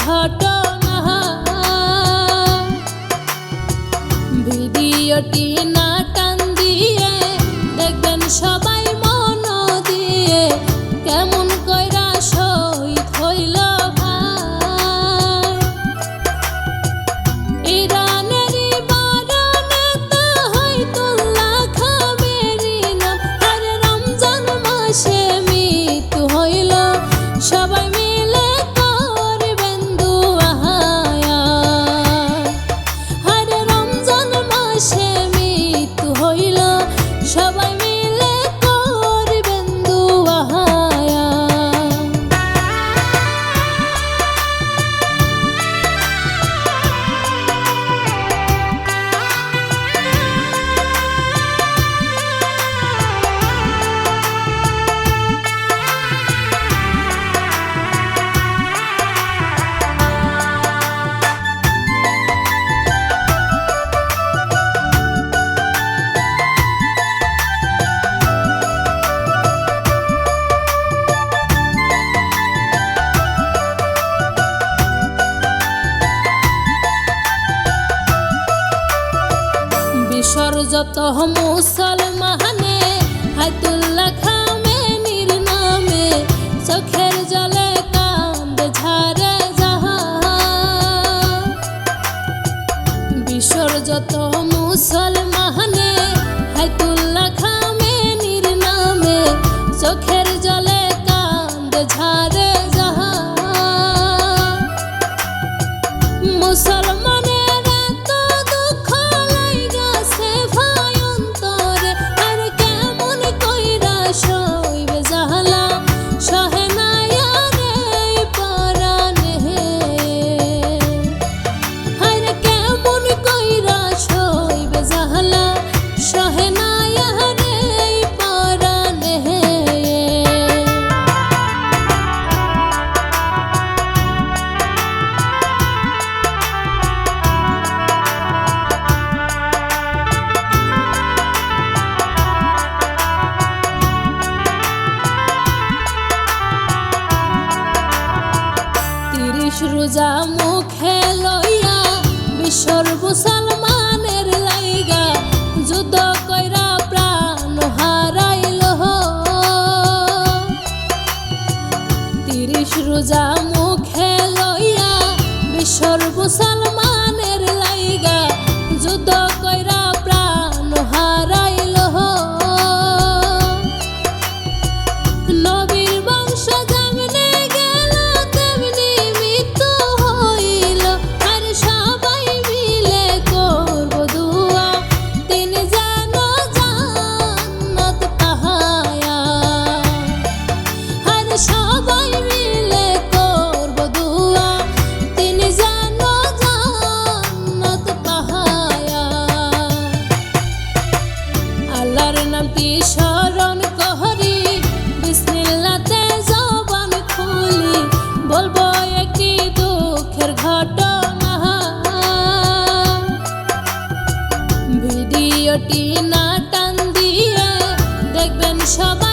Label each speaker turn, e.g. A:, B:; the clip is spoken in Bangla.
A: ঘটনা। ভিডিওটি না টান দিয়ে দেখবেন সবাই মন দিয়ে, কেমন কইরা শহীদ হইল ভাই। ইরানেরই বড় নেতা আয়াতুল্লাহ খামেনি নাম, আর রমজান মাসে মৃত্যু হইল, সবাই মিলে করবেন দুআ। আর রমজান মাসে মৃত্যু হইল, সবাই মিলে করবেন দুআ। বিশ্বর যত মুসলমানে আয়াতুল্লাহ খামেনির নামে চোখের জলে কান্দে ঝারে জাহান। বিশ্বর যত মুসলমানে আয়াতুল্লাহ খামেনির নামে চোখের জলে কান্দে ঝারে জাহান। মুসলমানের এত দুঃখ লাইগাছে ভাই অন্তরে, আর কেমন কইরা সইবে জাহালা, সহে না আর এই পরাণে। আর কেমন কইরা সইবে জাহালা, সহে না আর এই পরাণে। রোজা মুখে লইয়া বিশ্বর মুসলমানের লাইগা যুদ্ধ কইরা প্রাণ হারাইল। 30 রোজা মুখে লইয়া বিশ্বর মুসলমানের লাইগা যুদ্ধ কইরা প্রাণ হারাইল। নবীর বংশ যেমনে গেল তেমনি মৃত্যু হইল, আর সবাই মিলে করব দুআ, তিনি যেন জান্নাত পাহায়া। আর সবাই মিলে করব দুআ, তিনি যেন জান্নাত পাহায়া। আল্লাহর নামটি স্মরণ করি, বিসমিল্লাতে জবান খুলি, বলবো একটি দুঃখের ঘটনা। ভিডিওটি না টান দিয়ে দেখবেন সবাই